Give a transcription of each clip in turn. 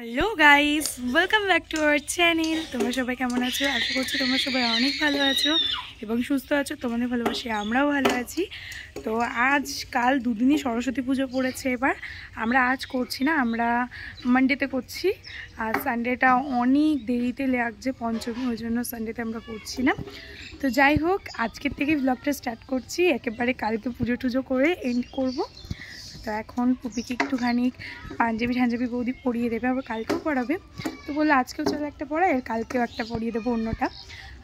Hello guys, welcome back to our channel. তোমরা সবাই কেমন আছো? আশা করছি তোমরা সবাই অনেক ভালো আছো এবং সুস্থ আছো। তোমাদের ভালোবাসি আমরাও ভালো আছি। তো আজ কাল দুদিনই সরস্বতী পুজো পড়েছে। এবার আমরা আজ করছি না, আমরা মানডেতে করছি। আর সানডেটা অনেক দেরিতে লাগছে, পঞ্চমী, ওই জন্য সানডেতে আমরা করছি না। তো যাই হোক, আজকের থেকে ব্লগটা স্টার্ট করছি। একেবারে কালকে পুজো টুজো করে এন্ড করব। তো এখন পুপিকে একটুখানি পাঞ্জাবি বৌদি পরিয়ে দেবে, আবার কালকেও পড়াবে। তো বললো আজকেও চলো একটা পড়াই, আর কালকেও একটা পরিয়ে দেবো অন্যটা।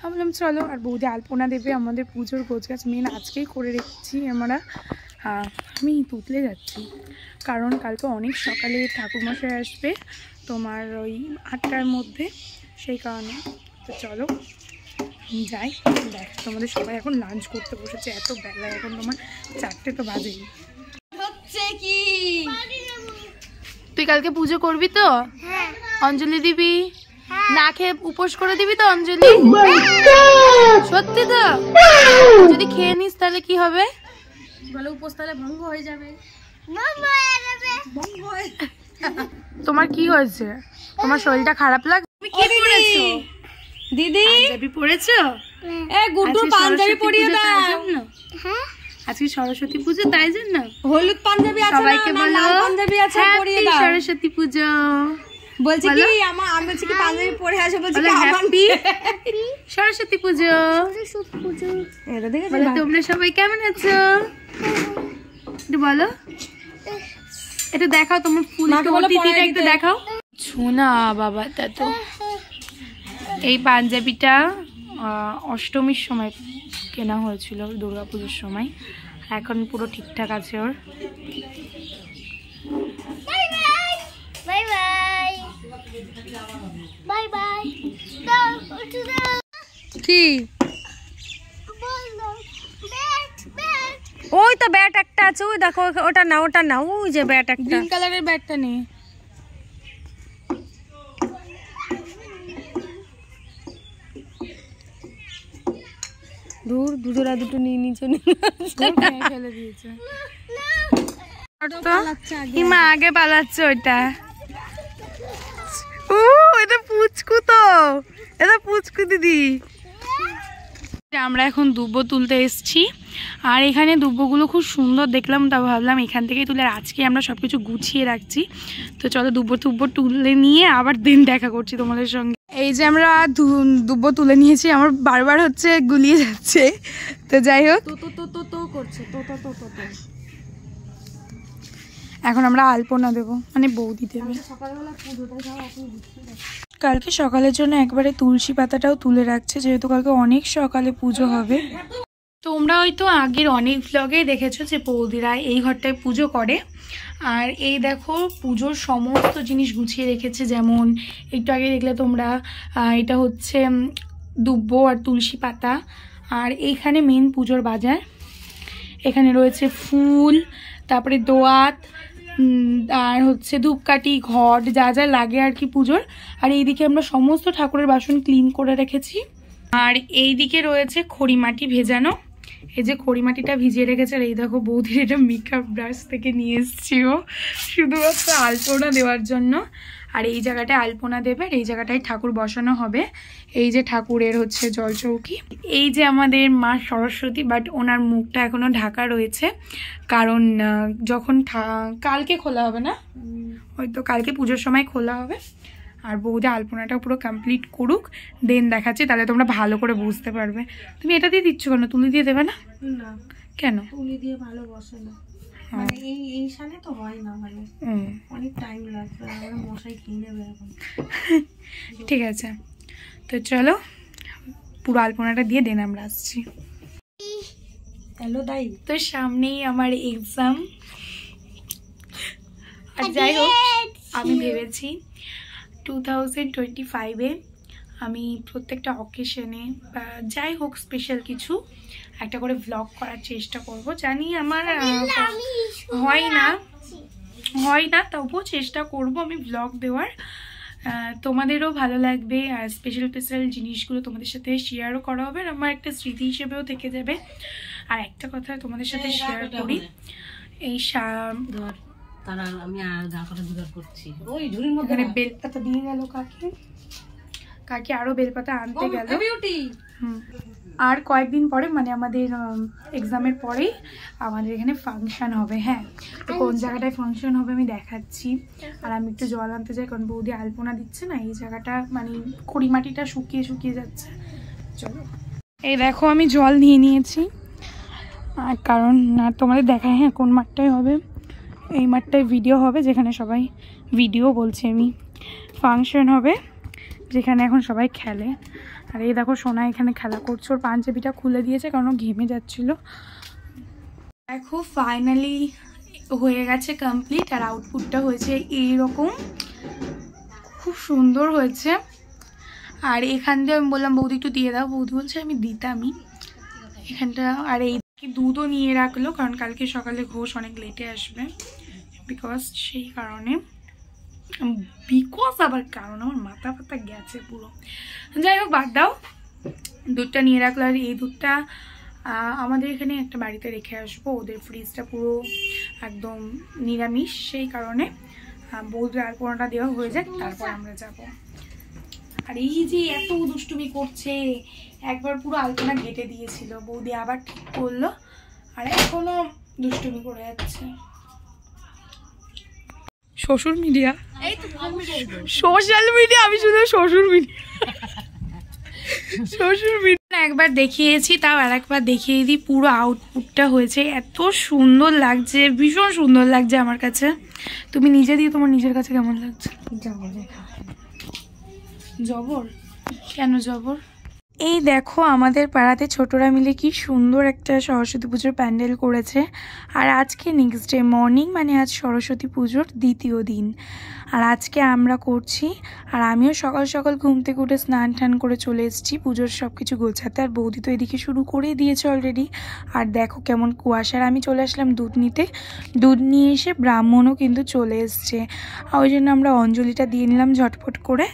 আমি বললাম চলো। আর বৌদি আলপনা দেবে। আমাদের পুজোর গোছগাছ মেন আজকেই করে রেখেছি আমরা। আমি তুতলে যাচ্ছি কারণ কালকে অনেক সকালে ঠাকুরমশাই আসবে, তোমার ওই 8টার মধ্যে, সেই কারণে। তো চলো যাই। দেখ, তোমাদের সবাই এখন লাঞ্চ করতে বসেছে। এত বেলা, এখন তোমার 4টে তো বাজেই। কি তুই কালকে পুজো করবি তো? অঞ্জলি দিবি? না খেয়ে উপোস করে দিবি তো অঞ্জলি? সত্যি তো? যদি খেয়ে নিস তাহলে কি হবে বলো? উপোস তাহলে ভঙ্গ হয়ে যাবে। তোমার কি হয়েছে? তোমার শরীরটা খারাপ লাগে? তুমি কি পরেছো দিদি? পাঞ্জাবি পরেছো? গুড্ডুর পাঞ্জাবি পরিয়ে দাও। হ্যাঁ, আজকে সরস্বতী পুজো, তাই জন্য হলুদ পাঞ্জাবি আছে, সবাইকে বলো লাল পাঞ্জাবি আছে, পরিয়ে দাও। সরস্বতী পুজো বলছি কি আমি বলছি কি পাঞ্জাবি পরে আসো, বলছি কি হ্যাপি সরস্বতী পুজো। এটা দেখেছো? বলো তোমরা সবাই কেমন আছো একটু বলো। এটা দেখাও তোমার ফুল তিথিটা একটু দেখাও। শোনা বাবা, তা তো এই পাঞ্জাবিটা অষ্টমীর সময় কেনা হয়েছিল, দুর্গাপুজোর সময়। এখন পুরো ঠিকঠাক আছে ওর। কি ওই তো ব্যাট একটা আছে, ওই দেখো, ওটা না, ওটা না, ওই যে ব্যাট একটা গ্রিন কালারের ব্যাটটা নেই। দুধরা দুটো নিয়ে নিচে ফেলে দিয়েছে। হিমা আগে পালাচ্ছে। ওইটা এটা পুচকু, তো এটা পুচকু দিদি। আমরা এখন দুব্বো তুলতে এসছি, আর এখানে দুব্বোগুলো খুব সুন্দর দেখলাম, তা ভাবলাম এখান থেকেই তুলে। আজকে আমরা সবকিছু গুছিয়ে রাখছি। তো চলো দুব্বো তুলে নিয়ে আবার দিন দেখা করছি তোমাদের সঙ্গে। এই যে আমরা দুব্বো তুলে নিয়েছি, আমার বারবার হচ্ছে গুলিয়ে যাচ্ছে। তো যাই হোক, এখন আমরা আলপনা দেবো, মানে বৌদি দেবে। কালকে সকালের জন্য একবারে তুলসী পাতাটাও তুলে রাখছে, যেহেতু কালকে অনেক সকালে পুজো হবে। তোমরা হয়তো আগের অনেক ভ্লগেই দেখেছো যে বৌদিরা এই ঘরটায় পুজো করে। আর এই দেখো, পুজোর সমস্ত জিনিস গুছিয়ে রেখেছে। যেমন একটু আগে দেখলে তোমরা, এটা হচ্ছে দুব্বো আর তুলসী পাতা। আর এইখানে মেন পুজোর বাজার, এখানে রয়েছে ফুল, তারপরে দোয়াত, আর হচ্ছে ধূপকাঠি, ঘট, যা যা লাগে আর কি পুজোর। আর এইদিকে আমরা সমস্ত ঠাকুরের বাসন ক্লিন করে রেখেছি। আর এইদিকে রয়েছে খড়িমাটি ভেজানো। এই যে খড়িমাটিটা ভিজিয়ে রেখেছে। আর এই দেখো বৌদির এটা মেকআপ ব্রাশ থেকে নিয়ে এসছি ও, শুধুমাত্র আলপনা দেওয়ার জন্য। আর এই জায়গাটায় আলপনা দেবে, আর এই জায়গাটায় ঠাকুর বসানো হবে। এই যে ঠাকুরের হচ্ছে জলচৌকি। এই যে আমাদের মা সরস্বতী, বাট ওনার মুখটা এখনো ঢাকা রয়েছে, কারণ যখন কালকে খোলা হবে না, হয়তো কালকে পুজোর সময় খোলা হবে। আর বৌদি আলপনাটা পুরো কমপ্লিট করুক, দেন দেখাচ্ছি, তাহলে তোমরা ভালো করে বুঝতে পারবে। তুমি এটা দিয়ে দিচ্ছ কেন? তুলি দিয়ে দেবে না? না কেন? তুলি দিয়ে ভালো বসে না, মানে এই সালে তো হয় না, মানে অনেক টাইম লাগবে, আমরা মশাই খেয়ে নেবে এখন। ঠিক আছে, তো চলো পুরো আলপনাটা দিয়ে দেন আমরা আসছি। হ্যালো দাই, তো সামনেই আমার এক্সাম। আর যাই হোক, আমি ভেবেছি 2025-এ আমি প্রত্যেকটা অকেশনে বা যাই হোক স্পেশাল কিছু একটা করে ভ্লগ করার চেষ্টা করব। জানি আমার হয় না, তবুও চেষ্টা করব আমি ভ্লগ দেওয়ার। তোমাদেরও ভালো লাগবে, আর স্পেশাল জিনিসগুলো তোমাদের সাথে শেয়ারও করা হবে, আর আমার একটা স্মৃতি হিসেবেও থেকে যাবে। আর একটা কথা তোমাদের সাথে শেয়ার করি, এই তারা আমি আর গা কটা জোগাড় করছি। ওই ঝুড়ির মধ্যে বেলপাতা দিয়ে গেল কাকি আরো বেলপাতা আনতে গেল। আর কয়েকদিন পরে মানে আমাদের এক্সামের পরেই আমাদের এখানে ফাংশন হবে। হ্যাঁ, তো কোন জায়গাটায় ফাংশন হবে আমি দেখাচ্ছি। আর আমি একটু জল আনতে যাই, কারণ বৌদি আলপনা দিচ্ছে না, এই জায়গাটা মানে খড়িমাটিটা শুকিয়ে শুকিয়ে যাচ্ছে। চলো, এই দেখো আমি জল নিয়ে নিয়েছি, আর কারণ তোমাদের দেখায় হ্যাঁ কোন মাঠটায় হবে। এই মাঠটায় ভিডিও হবে, যেখানে সবাই ভিডিও বলছি আমি, ফাংশন হবে যেখানে এখন সবাই খেলে। আর এই দেখো সোনা এখানে খেলা করছে, ওর পাঞ্জাবিটা খুলে দিয়েছে কারণ ও ঘেমে যাচ্ছিল। দেখো ফাইনালি হয়ে গেছে কমপ্লিট, আর আউটপুটটা হয়েছে এইরকম, খুব সুন্দর হয়েছে। আর এখান দিয়ে আমি বললাম বৌদি একটু দিয়ে দাও, বৌদি বলছে আমি দিতামই এখানটা। আর এই দুধও নিয়ে রাখলো, কারণ কালকে সকালে ঘোষ অনেক লেটে আসবে, সেই কারণে আবার কারণ আমার মাথা ফাতা গেছে পুরো। যাই হোক বাদ দাও, দুধটা নিয়ে রাখলো। আর এই দুধটা আমাদের এখানে একটা বাড়িতে রেখে আসবো, ওদের ফ্রিজটা পুরো একদম নিরামিষ, সেই কারণে বৌদির আর কোনোটা দেওয়া হয়ে যাক, তারপর আমরা যাব। আর এই যে এত দুষ্টুমি করছে, একবার পুরো আলপনা কেটে দিয়েছিল, বৌদি আবার ঠিক করলো, আর এখনো দুষ্টুমি করে যাচ্ছে। শ্বশুর মিডিয়া, সোশ্যাল মিডিয়া, আমি শুধু শ্বশুর মিডিয়া একবার দেখিয়েছি, তাও আর একবার দেখিয়ে দিই। পুরো আউটপুটটা হয়েছে, এত সুন্দর লাগছে, ভীষণ সুন্দর লাগছে আমার কাছে। তুমি নিজে দিয়ে তোমার নিজের কাছে কেমন লাগছে? জবর? কেন জবর? এই দেখো আমাদের পাড়াতে ছোটরা মিলে কি সুন্দর একটা সরস্বতী পুজোর প্যান্ডেল করেছে। আর আজকে নেক্সট ডে মর্নিং, মানে আজ সরস্বতী পুজোর দ্বিতীয় দিন, আর আজকে আমরা করছি। আর আমিও সকাল সকাল ঘুম থেকে উঠে স্নান টান করে চলে এসেছি পুজোর সব কিছু গোছাতে। আর বৌদি তো এদিকে শুরু করে দিয়েছে অলরেডি। আর দেখো কেমন কুয়াশার, আমি চলে আসলাম দুধ নিতে, দুধ নিয়ে এসে ব্রাহ্মণও কিন্তু চলে এসছে, ওই জন্য আমরা অঞ্জলিটা দিয়ে নিলাম ঝটপট করে।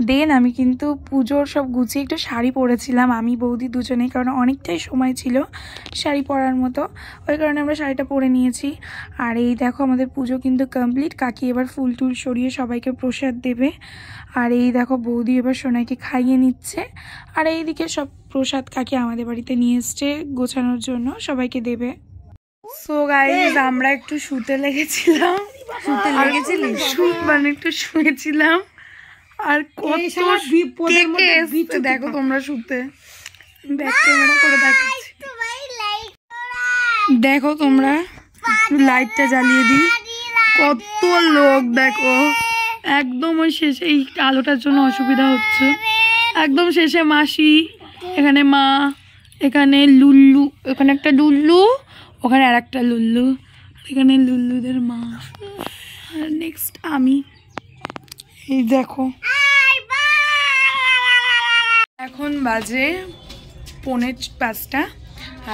দেন আমি কিন্তু পুজোর সব গুছিয়ে একটু শাড়ি পরেছিলাম, আমি বৌদি দুজনেই, কারণ অনেকটাই সময় ছিল শাড়ি পরার মতো, ওই কারণে আমরা শাড়িটা পরে নিয়েছি। আর এই দেখো আমাদের পুজো কিন্তু কমপ্লিট, কাকি এবার ফুল টুল সরিয়ে সবাইকে প্রসাদ দেবে। আর এই দেখো বৌদি এবার সোনাইকে খাইয়ে নিচ্ছে। আর এইদিকে সব প্রসাদ কাকি আমাদের বাড়িতে নিয়ে এসছে গোছানোর জন্য, সবাইকে দেবে। সো গাইস আমরা একটু শুতে লেগেছিলাম, মানে একটু শুয়েছিলাম। আর কত দেখো তোমরা শুতে, ব্যাক ক্যামেরা করে দেখাচ্ছি, দেখো তোমরা, লাইটটা জ্বালিয়ে দিই, কত লোক দেখো। একদম ওই শেষে এই আলোটার জন্য অসুবিধা হচ্ছে, একদম শেষে মাসি, এখানে মা, এখানে লুল্লু, এখানে একটা লুল্লু, ওখানে আর একটা লুল্লু, এখানে লুল্লুদের মা, আর নেক্সট আমি। এই দেখো এখন বাজে 4:45,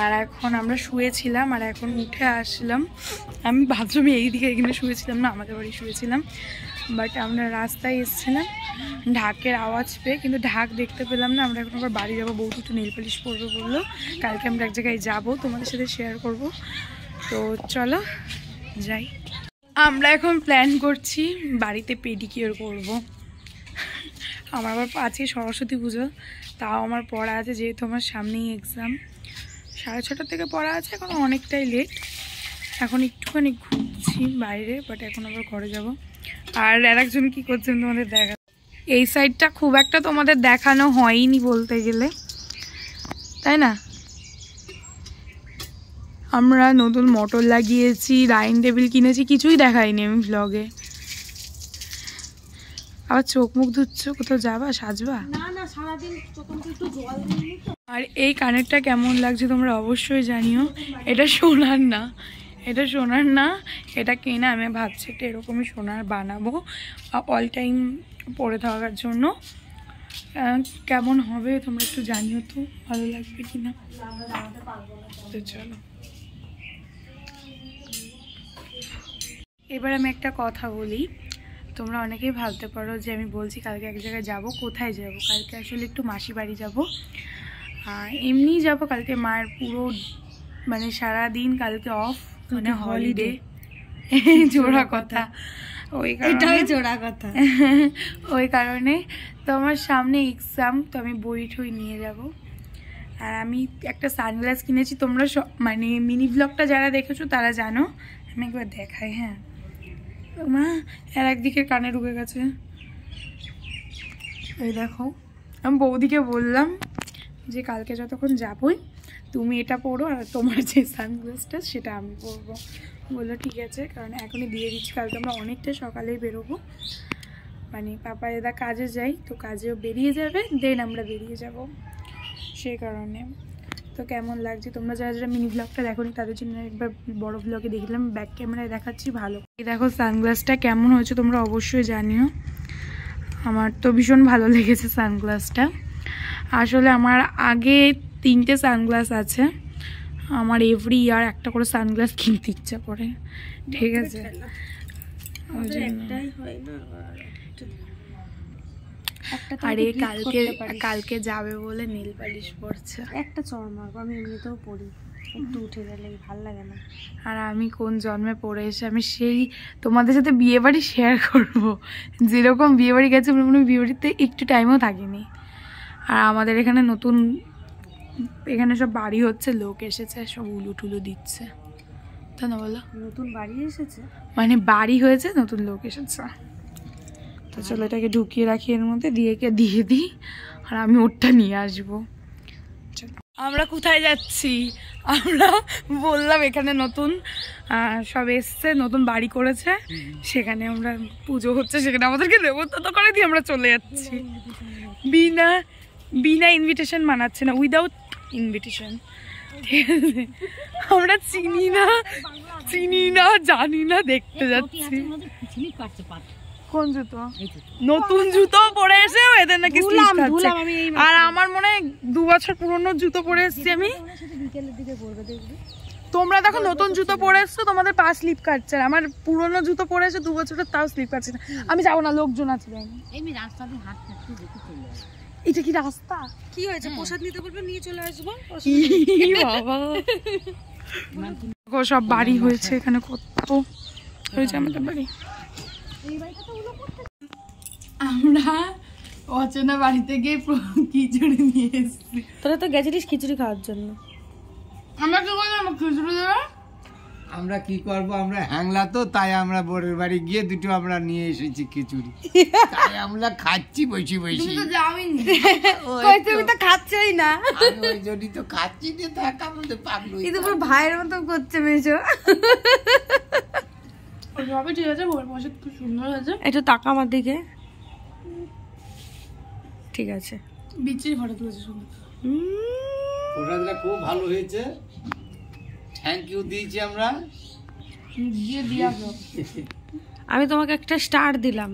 আর এখন আমরা শুয়েছিলাম, আর এখন উঠে আসলাম। আমি বাথরুমে এইদিকে এখানে শুয়েছিলাম না, আমাদের বাড়ি শুয়েছিলাম, বাট আমরা রাস্তায় এসেছিলাম ঢাকের আওয়াজ পেয়ে, কিন্তু ঢাক দেখতে পেলাম না। আমরা এখন আবার বাড়ি যাবো, বৌদি একটু নেল পালিশ পরবে বললো, কালকে আমরা এক জায়গায় যাবো, তোমাদের সাথে শেয়ার করব। তো চলো যাই। আমরা এখন প্ল্যান করছি বাড়িতে পেডিকিওর করব। আমার আবার আজকে সরস্বতী পুজো, তাও আমার পড়া আছে, যেহেতু আমার সামনেই এক্সাম, 6:30 থেকে পড়া আছে, এখন অনেকটাই লেট। এখন একটুখানি ঘুরছি বাইরে, বাট এখন আবার ঘরে যাব। আর আরেকজন কি করছেন তোমাদের দেখা, এই সাইডটা খুব একটা তোমাদের দেখানো হয়নি বলতে গেলে, তাই না? আমরা নতুন মোটর লাগিয়েছি, ডাইনিং টেবিল কিনেছি, কিছুই দেখাইনি আমি ব্লগে। আবার চোখ মুখ ধুচ্ছ, কোথাও যাবা, সাজবা? আর এই কানেরটা কেমন লাগছে তোমরা অবশ্যই জানিও। এটা সোনার না, এটা সোনার না, এটা কেনা। আমি ভাবছি একটা এরকমই সোনার বানাবো অল টাইম পরে থাকার জন্য। কেমন হবে তোমরা একটু জানিও তো, ভালো লাগবে কিনা। তো চলো, এবার আমি একটা কথা বলি। তোমরা অনেকেই ভাবতে পারো যে আমি বলছি কালকে এক জায়গায় যাব, কোথায় যাব? কালকে আসলে একটু মাসি বাড়ি যাব, এমনি যাব। কালকে মায়ের পুরো মানে সারাদিন কালকে অফ, মানে হলিডে, জোড়া কথা, ওই কারণে জোড়া কথা। ওই কারণে তো আমার সামনে এক্সাম, তো আমি বই ঠই নিয়ে যাব। আর আমি একটা সানগ্লাস কিনেছি, তোমরা মানে মিনি ব্লগটা যারা দেখেছো তারা জানো। আমি একবার দেখাই। হ্যাঁ মা, আর একদিকে কানে ঢুকে গেছে, এই দেখো। আমি বৌদিকে বললাম যে কালকে যতক্ষণ যাবই তুমি এটা পরো, আর তোমার যে সানগ্লাসটা সেটা আমি পরবো। বললো ঠিক আছে, কারণ এখনই দিয়ে দিচ্ছি, কালকে আমরা অনেকটা সকালেই বেরোবো। মানে পাপা এদা কাজে যাই, তো কাজেও বেরিয়ে যাবে, দেন আমরা বেরিয়ে যাব, সেই কারণে। তো কেমন লাগছে তোমরা যারা যারা মিনি ব্লগটা দেখোনি তাদের জন্য একবার বড় ব্লগে দেখলাম, ব্যাক ক্যামেরায় দেখাচ্ছি ভালো। এই দেখো সানগ্লাসটা কেমন হয়েছে তোমরা অবশ্যই জানিও। আমার তো ভীষণ ভালো লেগেছে সানগ্লাসটা। আসলে আমার আগে 3টে সানগ্লাস আছে, আমার এভরি ইয়ার একটা করে সানগ্লাস কিনতে ইচ্ছা করে, ঠিক আছে। আরে কালকে যাবে বলে নীল পালিশ পরছে, একটা চড় মারবো, আমি এমনিতেও পড়ি, একটু উঠে গেলে ভালো লাগে না। আর আমি কোন জন্মে পড়ে এসে আমি সেই তোমাদের সাথে বিয়ে বাড়ি শেয়ার করবো, যেরকম বিয়ে বাড়ি গেছে বিয়ে বাড়িতে একটু টাইমও থাকিনি। আর আমাদের এখানে নতুন, এখানে সব বাড়ি হচ্ছে, লোক এসেছে, সব উলু টুলু দিচ্ছে, তাই না বলো? নতুন বাড়ি এসেছে মানে বাড়ি হয়েছে, নতুন লোক এসেছে। তো চলো এটাকে ঢুকিয়ে রাখি এর মধ্যে, দিয়ে দিই, আর আমি ওরটা নিয়ে আসবো। আমরা কোথায় যাচ্ছি? আমরা বললাম এখানে নতুন সব এসছে, নতুন বাড়ি করেছে, সেখানে আমরা পুজো হচ্ছে, সেখানে আমাদেরকে নেমন্তন্ন করে দিয়ে আমরা চলে যাচ্ছি। বিনা ইনভিটেশন মানাচ্ছে না, উইদাউট ইনভিটেশন, ঠিক আছে। আমরা চিনি না জানি না, দেখতে যাচ্ছি। কোন জুতো? নতুন জুতো পরে এসে এদের নাকি স্লিপ খাচ্ছে। আর আমার মনে হয় 2 বছর পুরনো জুতো পরে এসছি আমি। তোমরা দেখো নতুন জুতো পরে এসছো, তোমাদের পা স্লিপ কাটছে, আর আমার পুরনো জুতো পরে এসে 2 বছরের তাও স্লিপ কাটছে না। আমি যাবো না, লোকজন আছে। এটা কি রাস্তা? কি হয়েছে? প্রসাদ নিতে বলবে, নিয়ে চলে আসবো। বাবা সব বাড়ি হয়েছে এখানে, কত হয়েছে আমাদের বাড়ি। আমরা অচেনা বাড়িতে গিয়ে খিচুড়ি নিয়ে এসেছি। তোরা তো গেছিলিস খিচুড়ি খাওয়ার জন্য। আমরা কি করলাম? খিচুড়ি দেবে। আমরা কি করবো, আমরা হ্যাংলা তো, তাই আমরা বোরের বাড়ি গিয়ে দুটো আমরা নিয়ে এসেছি খিচুড়ি, তাই আমরা খাচ্ছি বসে বসে। তুমি তো খাচ্ছই না। ওই জন্যই তো খাচ্ছি না, থাকা বলতে পাগল। কিন্তু পুরো ভাইয়ের মতো করছে মেজো। সবই ঠিক আছে, প্রসাদ খুব সুন্দর হয়েছে। একটু তাকা আমার দিকে, ঠিক আছে। বিচির ফটো তুলেছে সুন্দর, প্রসাদটা খুব ভালো হয়েছে, থ্যাংক ইউ দিয়েছি আমরা। আমি তোমাকে একটা স্টার দিলাম।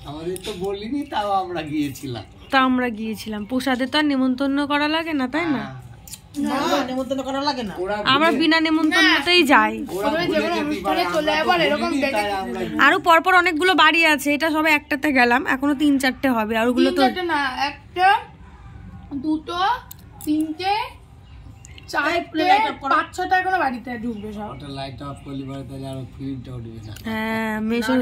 আমাদের তো বলিনি, তাও আমরা গিয়েছিলাম। তা আমরা গিয়েছিলাম, প্রসাদে তো আর নিমন্ত্রণ করা লাগে না, তাই না? নিমন্ত্রণ করা লাগে না, আমরা বিনা নিমন্ত্রণতেই যাই। আরো পরপর অনেকগুলো বাড়ি আছে, এটা সবাই একটাতে গেলাম, এখনো 3-4টে হবে। আর ওগুলো তো না, একটা, দুটো, তিনটে, 4টে, 5-6টা এখনো বাড়িতে ঢুকবে সব। লাইট অফ করলে পরে তাহলে আর ফিল্মটা উঠবে না। হ্যাঁ, মেশো